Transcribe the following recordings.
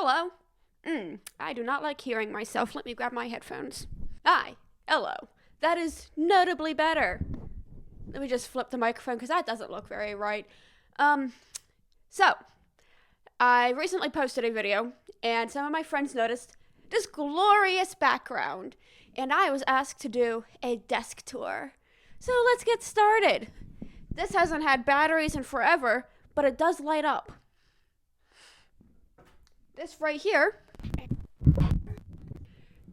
hello. I do not like hearing myself. Let me grab my headphones. Hi. Hello. That is notably better. Let me just flip the microphone because that doesn't look very right. So, I recently posted a video and some of my friends noticed this glorious background and I was asked to do a desk tour. So let's get started. This hasn't had batteries in forever, but it does light up. This right here,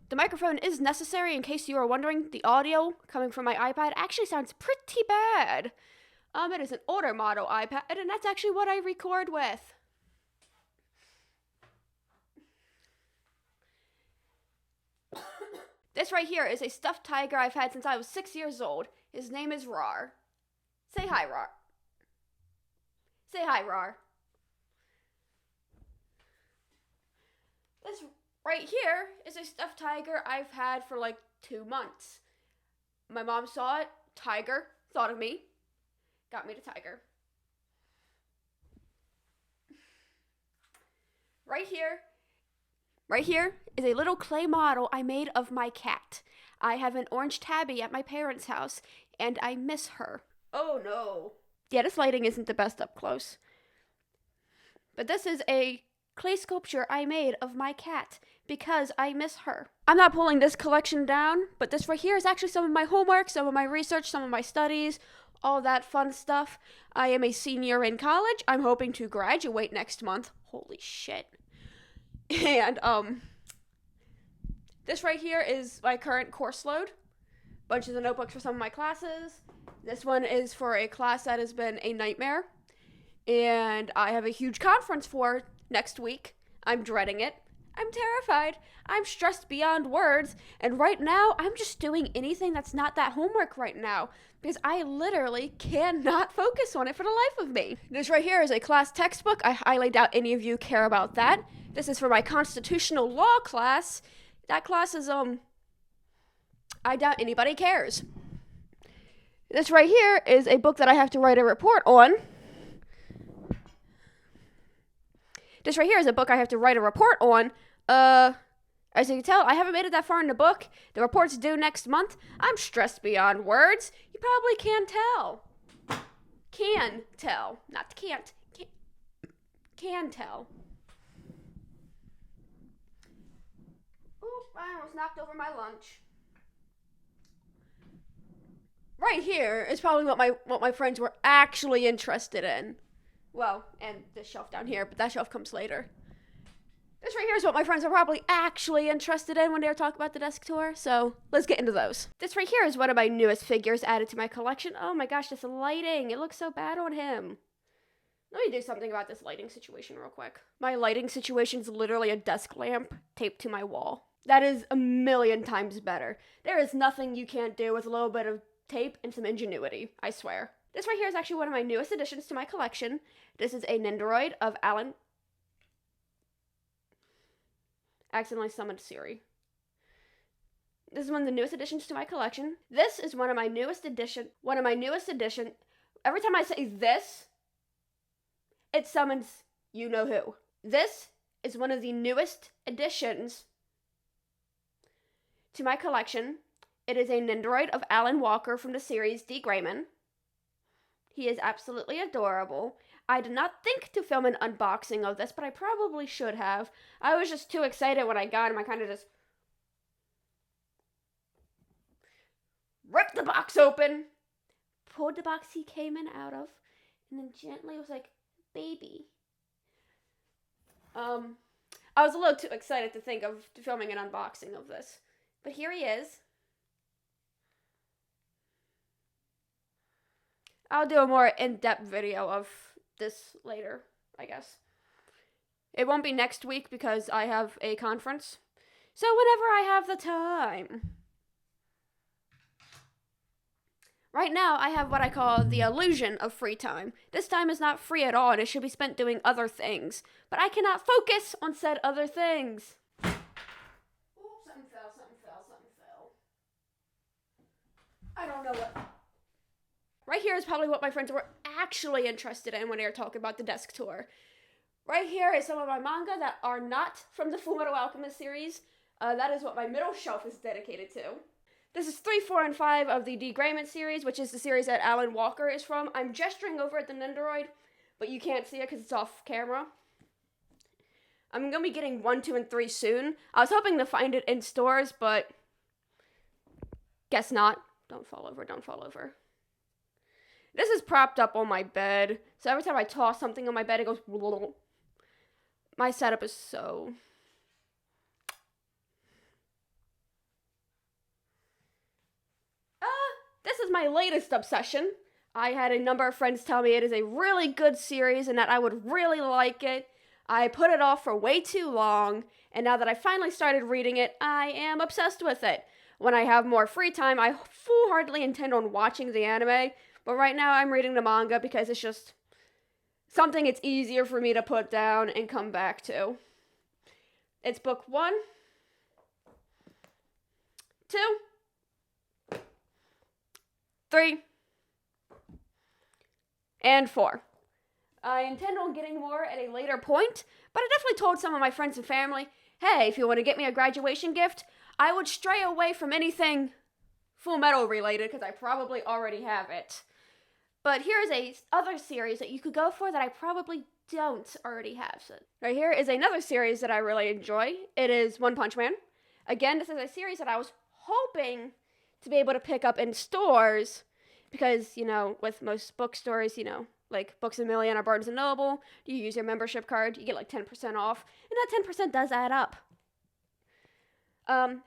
the microphone is necessary in case you are wondering. The audio coming from my iPad actually sounds pretty bad. It is an older model iPad, and that's actually what I record with. This right here is a stuffed tiger I've had since I was 6 years old. His name is Rar. Say hi, Rar. Say hi, Rar. This right here is a stuffed tiger I've had for like 2 months. My mom saw it, tiger, thought of me, got me the tiger. Right here is a little clay model I made of my cat. I have an orange tabby at my parents' house, and I miss her. Oh no. Yeah, this lighting isn't the best up close. But this is a clay sculpture I made of my cat because I miss her. I'm not pulling this collection down, but this right here is actually some of my homework, some of my research, some of my studies, all that fun stuff. I am a senior in college. I'm hoping to graduate next month. Holy shit. And, this right here is my current course load. Bunches of notebooks for some of my classes. This one is for a class that has been a nightmare. And I have a huge conference for next week. I'm dreading it. I'm terrified. I'm stressed beyond words. And right now, I'm just doing anything that's not that homework right now. Because I literally cannot focus on it for the life of me. This right here is a class textbook. I highly doubt any of you care about that. This is for my constitutional law class. That class is, I doubt anybody cares. This right here is a book that I have to write a report on. This right here is a book I have to write a report on. As you can tell, I haven't made it that far in the book. The report's due next month. I'm stressed beyond words. You probably can tell. Can tell. Not can't. Can tell. Oop, I almost knocked over my lunch. Right here is probably what my friends were actually interested in. Well, and this shelf down here, but that shelf comes later. This right here is what my friends are probably actually interested in when they were talking about the desk tour, so let's get into those. This right here is one of my newest figures added to my collection. Oh my gosh, this lighting, it looks so bad on him. Let me do something about this lighting situation real quick. My lighting situation is literally a desk lamp taped to my wall. That is a million times better. There is nothing you can't do with a little bit of tape and some ingenuity, I swear. This right here is actually one of my newest additions to my collection. This is a Nendoroid of Alan. Accidentally summoned Siri. This is one of the newest additions to my collection. This is one of my newest addition. Every time I say this, it summons you know who. This is one of the newest additions to my collection. It is a Nendoroid of Alan Walker from the series D. Grayman. He is absolutely adorable. I did not think to film an unboxing of this, but I probably should have. I was just too excited when I got him. I kind of just ripped the box open, pulled the box he came in out of, and then gently was like, baby. I was a little too excited to think of filming an unboxing of this. But here he is. I'll do a more in-depth video of this later, I guess. It won't be next week because I have a conference. So whenever I have the time. Right now, I have what I call the illusion of free time. This time is not free at all, and it should be spent doing other things. But I cannot focus on said other things. Oops, something fell. I don't know what. Right here is probably what my friends were actually interested in when they were talking about the desk tour. Right here is some of my manga that are not from the Fullmetal Alchemist series. That is what my middle shelf is dedicated to. This is 3, 4, and 5 of the D. Grayman series, which is the series that Alan Walker is from. I'm gesturing over at the Nendoroid, but you can't see it because it's off camera. I'm going to be getting 1, 2, and 3 soon. I was hoping to find it in stores, but guess not. Don't fall over, don't fall over. This is propped up on my bed, so every time I toss something on my bed, it goes... My setup is so... This is my latest obsession. I had a number of friends tell me it is a really good series and that I would really like it. I put it off for way too long, and now that I finally started reading it, I am obsessed with it. When I have more free time, I full-heartedly intend on watching the anime, but right now I'm reading the manga because it's just something it's easier for me to put down and come back to. It's book 1, 2, 3, and 4. I intend on getting more at a later point, but I definitely told some of my friends and family, hey, if you want to get me a graduation gift, I would stray away from anything Fullmetal related, because I probably already have it. But here's a other series that you could go for that I probably don't already have. So right here is another series that I really enjoy. It is One Punch Man. Again, this is a series that I was hoping to be able to pick up in stores, because, you know, with most bookstores, you know, like Books A Million or Barnes & Noble, you use your membership card, you get like 10% off, and that 10% does add up.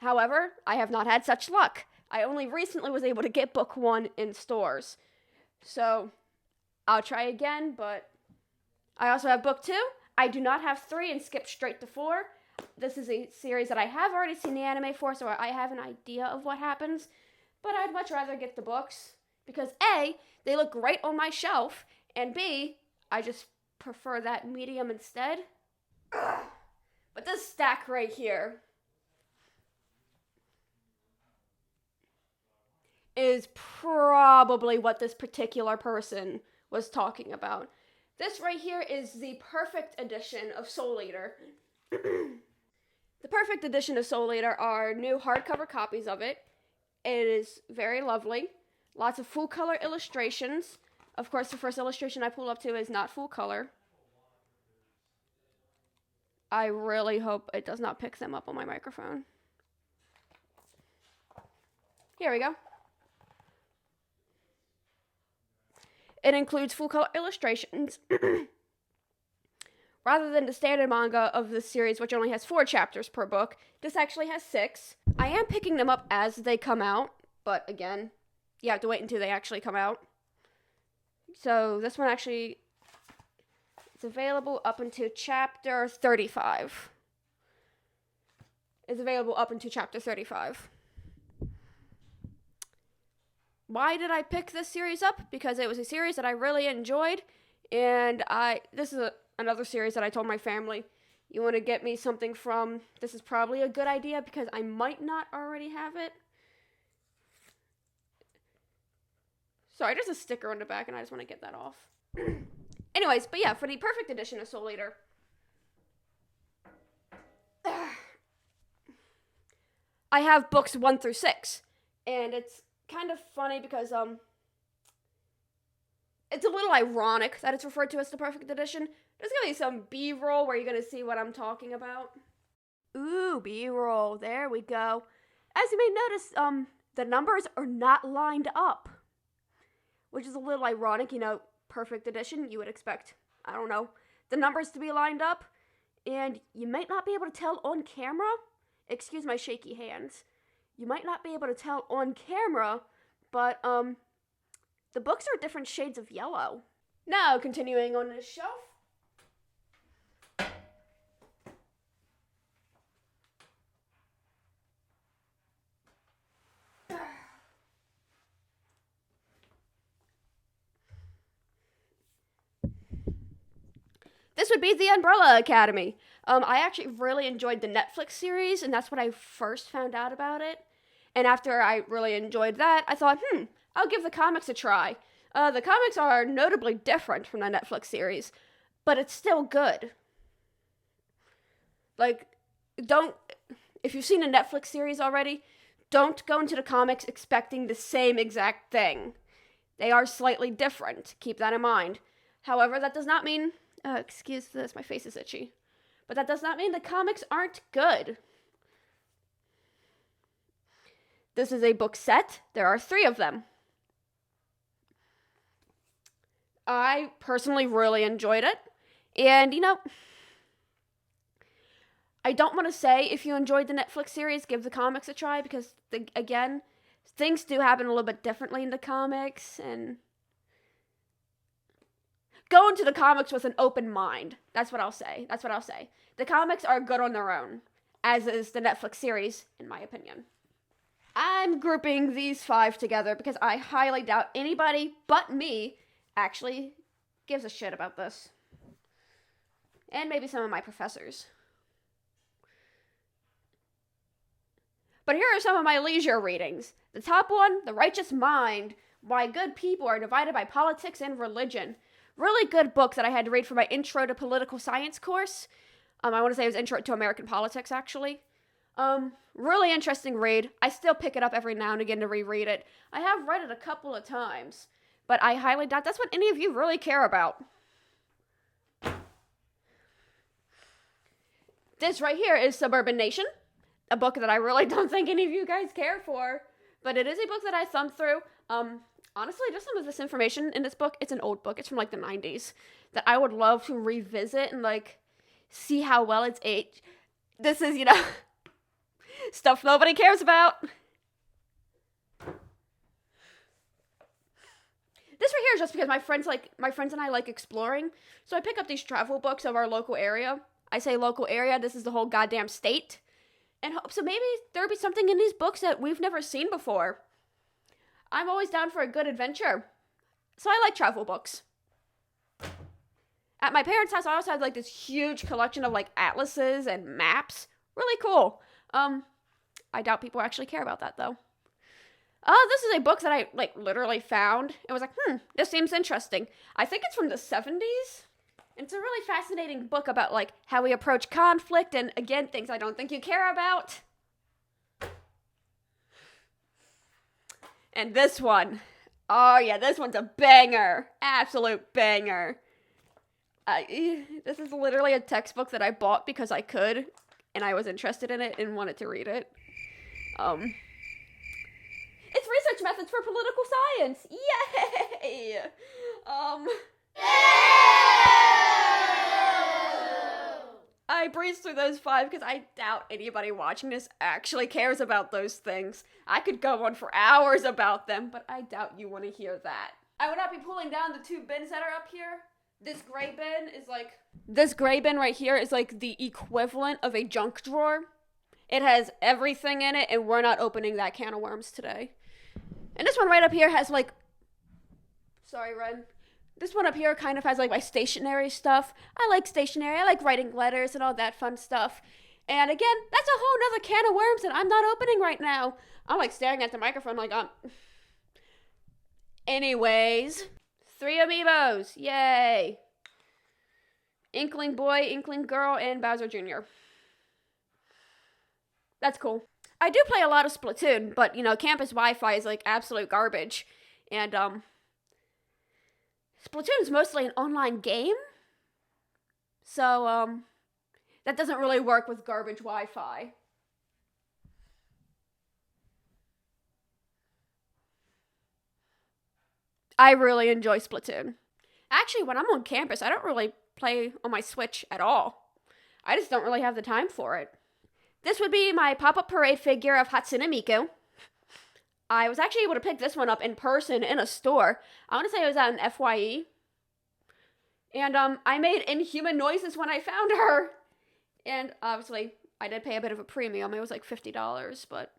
However, I have not had such luck. I only recently was able to get book 1 in stores. So, I'll try again, but I also have book 2. I do not have 3 and skipped straight to 4. This is a series that I have already seen the anime for, so I have an idea of what happens, but I'd much rather get the books, because A, they look great on my shelf, and B, I just prefer that medium instead. Ugh. But this stack right here is probably what this particular person was talking about. This right here is the perfect edition of Soul Eater. The perfect edition of Soul Eater are new hardcover copies of it. It is very lovely. Lots of full color illustrations. Of course, the first illustration I pull up to is not full color. I really hope it does not pick them up on my microphone. Here we go. It includes full color illustrations. Rather than the standard manga of this series, which only has 4 chapters per book, this actually has 6. I am picking them up as they come out, but again, you have to wait until they actually come out. So this one actually is available up until chapter 35. It's available up until chapter 35. Why did I pick this series up? Because it was a series that I really enjoyed, and this is another series that I told my family, you want to get me something from, this is probably a good idea because I might not already have it. Sorry, there's a sticker on the back and I just want to get that off. Anyways, but yeah, for the perfect edition of Soul Eater, I have books 1 through 6, and it's kind of funny because, it's a little ironic that it's referred to as the perfect edition. There's gonna be some B-roll where you're gonna see what I'm talking about. Ooh, B-roll, there we go. As you may notice, the numbers are not lined up, which is a little ironic. You know, perfect edition, you would expect, I don't know, the numbers to be lined up, and you might not be able to tell on camera. Excuse my shaky hands. You might not be able to tell on camera, but, the books are different shades of yellow. Now, continuing on this shelf. This would be The Umbrella Academy. I actually really enjoyed the Netflix series, and that's when I first found out about it. And after I really enjoyed that, I thought, I'll give the comics a try. The comics are notably different from the Netflix series, but it's still good. Like, don't, if you've seen a Netflix series already, don't go into the comics expecting the same exact thing. They are slightly different. Keep that in mind. However, that does not mean, excuse this, my face is itchy. But that does not mean the comics aren't good. This is a book set. There are 3 of them. I personally really enjoyed it. And, I don't want to say if you enjoyed the Netflix series, give the comics a try, because, again, things do happen a little bit differently in the comics, and go into the comics with an open mind. That's what I'll say. The comics are good on their own, as is the Netflix series, in my opinion. I'm grouping these 5 together because I highly doubt anybody but me actually gives a shit about this. And maybe some of my professors. But here are some of my leisure readings. The top one, The Righteous Mind, Why Good People Are Divided by Politics and Religion. Really good book that I had to read for my Intro to Political Science course. I want to say it was Intro to American Politics, actually. Really interesting read. I still pick it up every now and again to reread it. I have read it a couple of times, but I highly doubt that's what any of you really care about. This right here is Suburban Nation, a book that I really don't think any of you guys care for, but it is a book that I thumbed through. Honestly, just some of this information in this book, it's an old book, it's from like the 90s, that I would love to revisit and like see how well it's aged. This is, stuff nobody cares about. This right here is just because my friends and I like exploring, so I pick up these travel books of our local area. I say local area, this is the whole goddamn state. And so maybe there'll be something in these books that we've never seen before. I'm always down for a good adventure. So I like travel books. At my parents' house, I also had like this huge collection of like atlases and maps. Really cool. I doubt people actually care about that though. This is a book that I like literally found. It was like, this seems interesting. I think it's from the 70s. It's a really fascinating book about like how we approach conflict and again, things I don't think you care about. And this one. Oh yeah, this one's a banger. Absolute banger. This is literally a textbook that I bought because I could, and I was interested in it and wanted to read it. It's Research Methods for Political Science. Yay! I breezed through those 5 because I doubt anybody watching this actually cares about those things. I could go on for hours about them, but I doubt you want to hear that. I would not be pulling down the 2 bins that are up here. This gray bin right here is like the equivalent of a junk drawer. It has everything in it, and we're not opening that can of worms today. And this one right up here has like, sorry, Ren. This one up here kind of has like my stationery stuff. I like stationery. I like writing letters and all that fun stuff. And again, that's a whole nother can of worms that I'm not opening right now. I'm like staring at the microphone like, Anyways, 3 amiibos. Yay. Inkling Boy, Inkling Girl, and Bowser Jr. That's cool. I do play a lot of Splatoon, but, campus Wi-Fi is, like, absolute garbage. And, Splatoon is mostly an online game. So, that doesn't really work with garbage Wi-Fi. I really enjoy Splatoon. Actually, when I'm on campus, I don't really play on my Switch at all. I just don't really have the time for it. This would be my pop-up parade figure of Hatsune Miku. I was actually able to pick this one up in person in a store. I want to say it was at an FYE. And I made inhuman noises when I found her. And obviously, I did pay a bit of a premium. It was like $50, but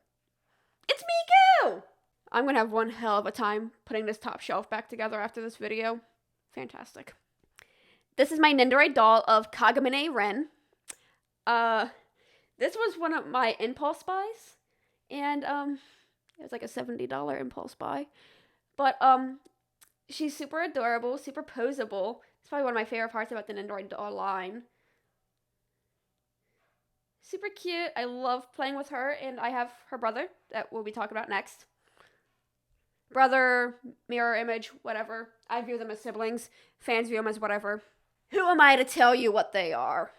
it's Miku! I'm going to have one hell of a time putting this top shelf back together after this video. Fantastic. This is my Nendoroid doll of Kagamine Ren. This was one of my impulse buys, and it was like a $70 impulse buy. But she's super adorable, super posable. It's probably one of my favorite parts about the Nendoroid doll line. Super cute. I love playing with her, and I have her brother that we'll be talking about next. Brother, mirror image, whatever. I view them as siblings. Fans view them as whatever. Who am I to tell you what they are?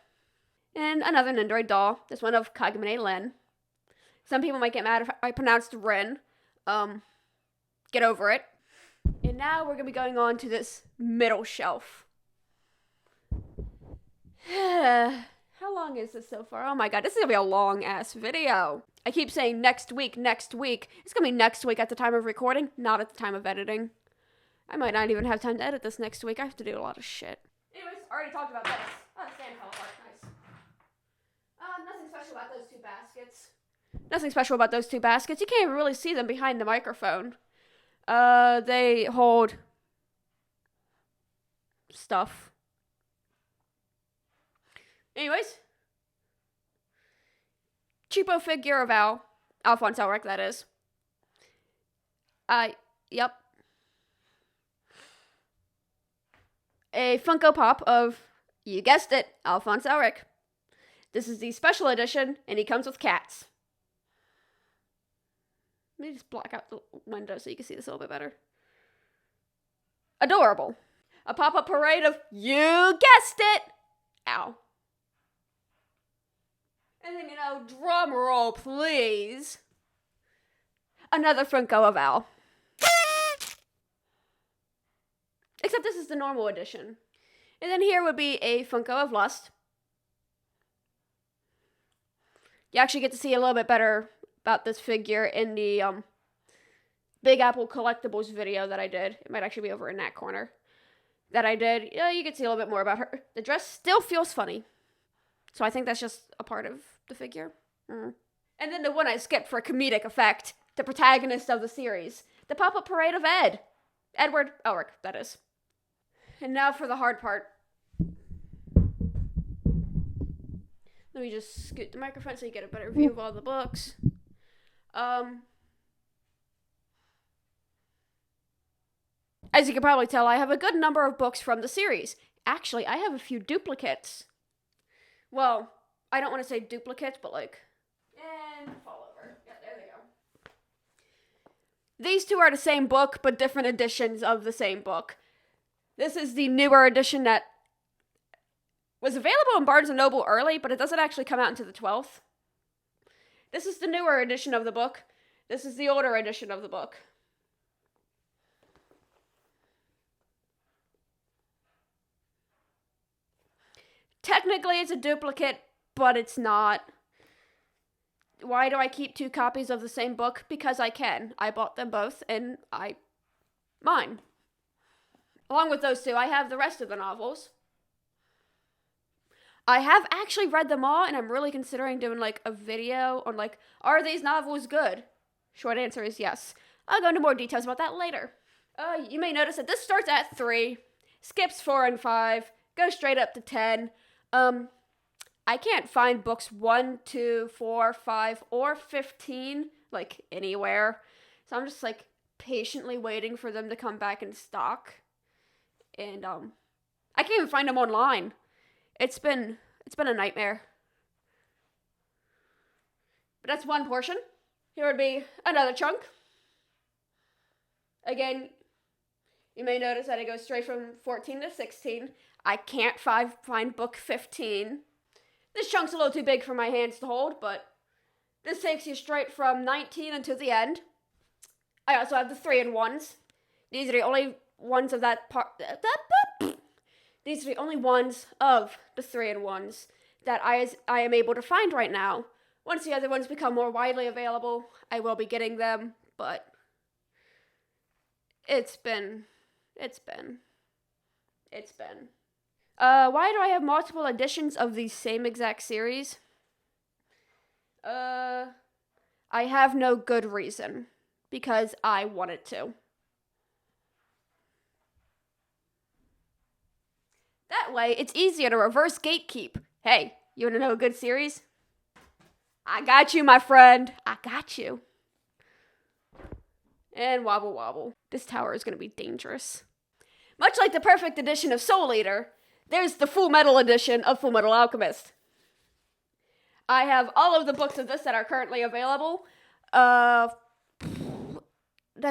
And another Nendoroid doll. This one of Kagome Len. Some people might get mad if I pronounced Ren. Get over it. And now we're going to be going on to this middle shelf. How long is this so far? Oh my god, this is going to be a long-ass video. I keep saying next week, next week. It's going to be next week at the time of recording, not at the time of editing. I might not even have time to edit this next week. I have to do a lot of shit. Anyways, already talked about this. Oh, sand color art, nice. Nothing special about those two baskets. Nothing special about those two baskets. You can't even really see them behind the microphone. They hold stuff. Anyways. Cheapo figure of Alphonse Elric, that is. Yep. A Funko Pop of, you guessed it, Alphonse Elric. This is the special edition, and he comes with cats. Let me just block out the window so you can see this a little bit better. Adorable. A pop-up parade of, you guessed it! Ow. And then, drum roll, please. Another Funko of Al. Except this is the normal edition. And then here would be a Funko of Lust. You actually get to see a little bit better about this figure in the Big Apple Collectibles video that I did. It might actually be over in that corner that I did. Yeah, you can see a little bit more about her. The dress still feels funny. So I think that's just a part of the figure. And then the one I skipped for comedic effect, the protagonist of the series, the pop-up parade of Ed. Edward Elric, that is. And now for the hard part. Let me just scoot the microphone so you get a better view of all the books. As you can probably tell, I have a good number of books from the series. Actually, I have a few duplicates. Well, I don't want to say duplicates, but and fall over. Yeah, there they go. These two are the same book, but different editions of the same book. This is the newer edition that was available in Barnes & Noble early, but it doesn't actually come out until the 12th. This is the newer edition of the book. This is the older edition of the book. Technically, it's a duplicate, but it's not. Why do I keep two copies of the same book? Because I can. I bought them both, and mine. Along with those two, I have the rest of the novels. I have actually read them all, and I'm really considering doing, a video on, are these novels good? Short answer is yes. I'll go into more details about that later. You may notice that this starts at 3, skips 4 and 5, goes straight up to 10. I can't find books 1, 2, 4, 5, or 15, anywhere. So I'm just, patiently waiting for them to come back in stock. And, I can't even find them online. It's been a nightmare. But that's one portion. Here would be another chunk. Again, you may notice that it goes straight from 14 to 16. I can't find book 15. This chunk's a little too big for my hands to hold, but this takes you straight from 19 until the end. I also have the 3-in-1s. These are the only ones of that part. These are the only ones of the 3-in-1s that I am able to find right now. Once the other ones become more widely available, I will be getting them, but it's been. Why do I have multiple editions of the same exact series? I have no good reason, because I wanted to. That way, it's easier to reverse gatekeep. Hey, you want to know a good series? I got you, my friend. I got you. And wobble wobble. This tower is going to be dangerous. Much like the perfect edition of Soul Eater, there's the Full Metal edition of Full Metal Alchemist. I have all of the books of this that are currently available. That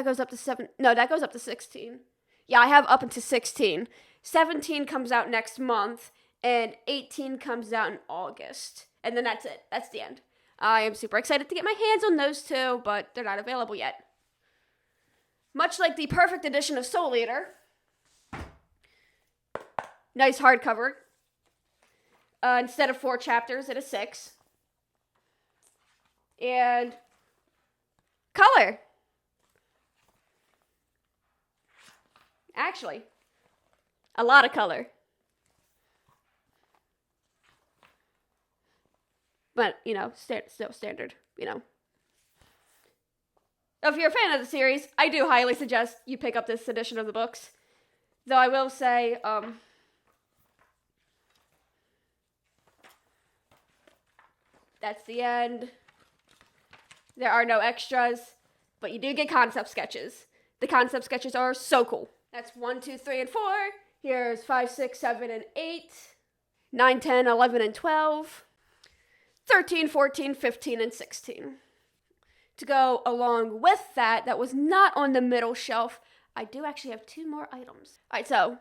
goes up to 7. No, that goes up to 16. Yeah, I have up into 16. 17 comes out next month, and 18 comes out in August. And then that's it. That's the end. I am super excited to get my hands on those two, but they're not available yet. Much like the perfect edition of Soul Eater. Nice hardcover. Instead of 4 chapters, it is 6. And color. Actually, a lot of color. But, still standard, If you're a fan of the series, I do highly suggest you pick up this edition of the books. Though I will say, that's the end. There are no extras, but you do get concept sketches. The concept sketches are so cool. That's 1, 2, 3, and 4. Here's 5, 6, 7, and 8. 9, 10, 11, and 12. 13, 14, 15, and 16. To go along with that was not on the middle shelf, I do actually have 2 more items. Alright, so,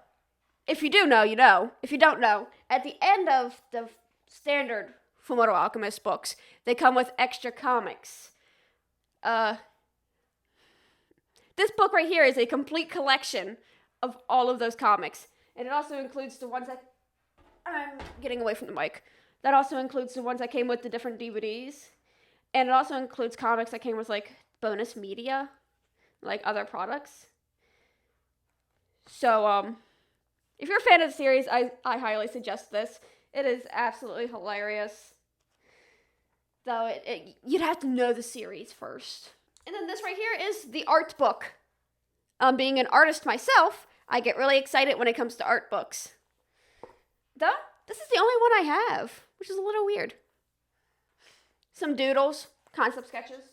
if you do know, you know. If you don't know, at the end of the standard Fullmetal Alchemist books, they come with extra comics. This book right here is a complete collection of all of those comics. And it also includes the ones that... I'm getting away from the mic. That also includes the ones that came with the different DVDs. And it also includes comics that came with, bonus media. Other products. So, if you're a fan of the series, I highly suggest this. It is absolutely hilarious. Though, you'd have to know the series first. And then this right here is the art book. Being an artist myself, I get really excited when it comes to art books. Though, this is the only one I have, which is a little weird. Some doodles, concept sketches.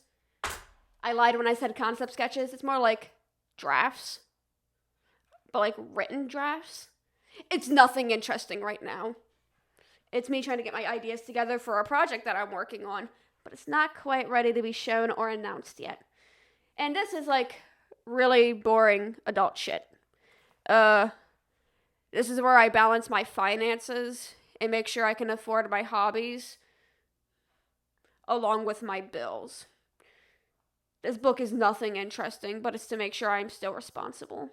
I lied when I said concept sketches. It's more like drafts. But written drafts. It's nothing interesting right now. It's me trying to get my ideas together for a project that I'm working on, but it's not quite ready to be shown or announced yet. And this is really boring adult shit. This is where I balance my finances and make sure I can afford my hobbies along with my bills. This book is nothing interesting, but it's to make sure I'm still responsible.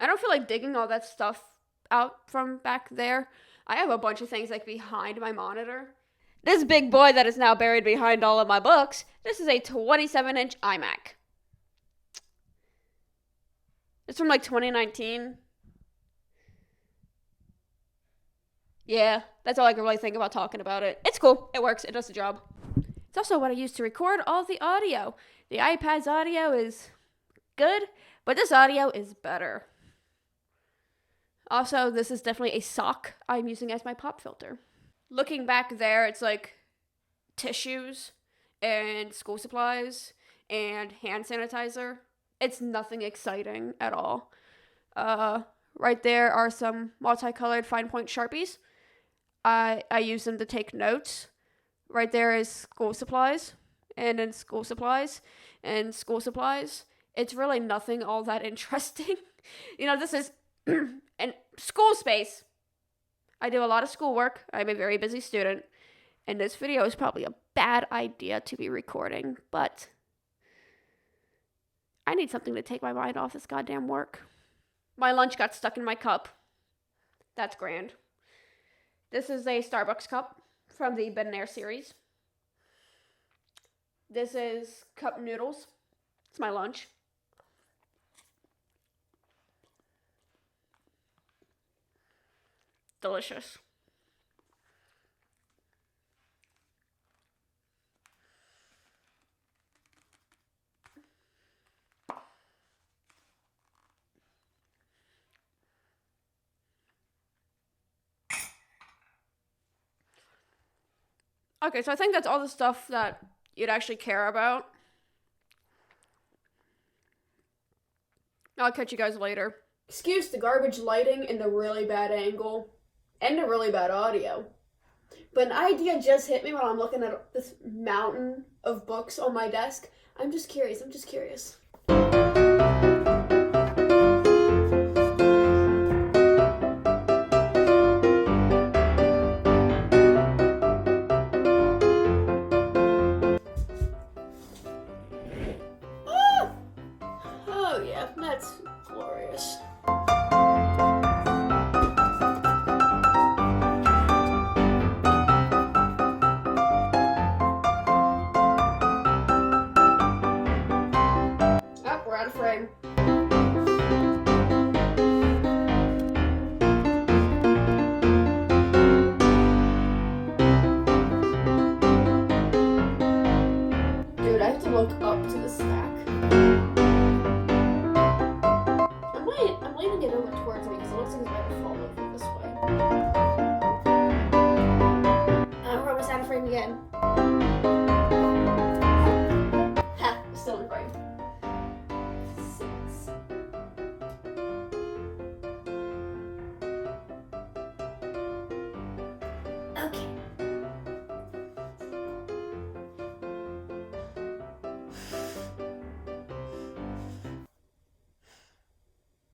I don't feel like digging all that stuff out from back there. I have a bunch of things behind my monitor. This big boy that is now buried behind all of my books, this is a 27-inch iMac. It's from 2019. Yeah, that's all I can really think about talking about it. It's cool. It works. It does the job. It's also what I use to record all the audio. The iPad's audio is good, but this audio is better. Also, this is definitely a sock I'm using as my pop filter. Looking back there, it's tissues and school supplies and hand sanitizer. It's nothing exciting at all. Right there are some multicolored fine point Sharpies. I use them to take notes. Right there is school supplies. And then school supplies. And school supplies. It's really nothing all that interesting. This is an school space. I do a lot of schoolwork. I'm a very busy student. And this video is probably a bad idea to be recording. But I need something to take my mind off this goddamn work. My lunch got stuck in my cup. That's grand. This is a Starbucks cup from the Ben & Air series. This is cup noodles. It's my lunch. Delicious. Okay, so I think that's all the stuff that you'd actually care about. I'll catch you guys later. Excuse the garbage lighting and the really bad angle. And the really bad audio. But an idea just hit me when I'm looking at this mountain of books on my desk. I'm just curious. Ah! Oh yeah, that's glorious. Oh, we're out of frame. Dude, I have to look up to the stack. I'm leaning it over towards me because it looks like it's about to fall over this way. We're almost out of frame again. Ha! Still in frame. 6. Okay.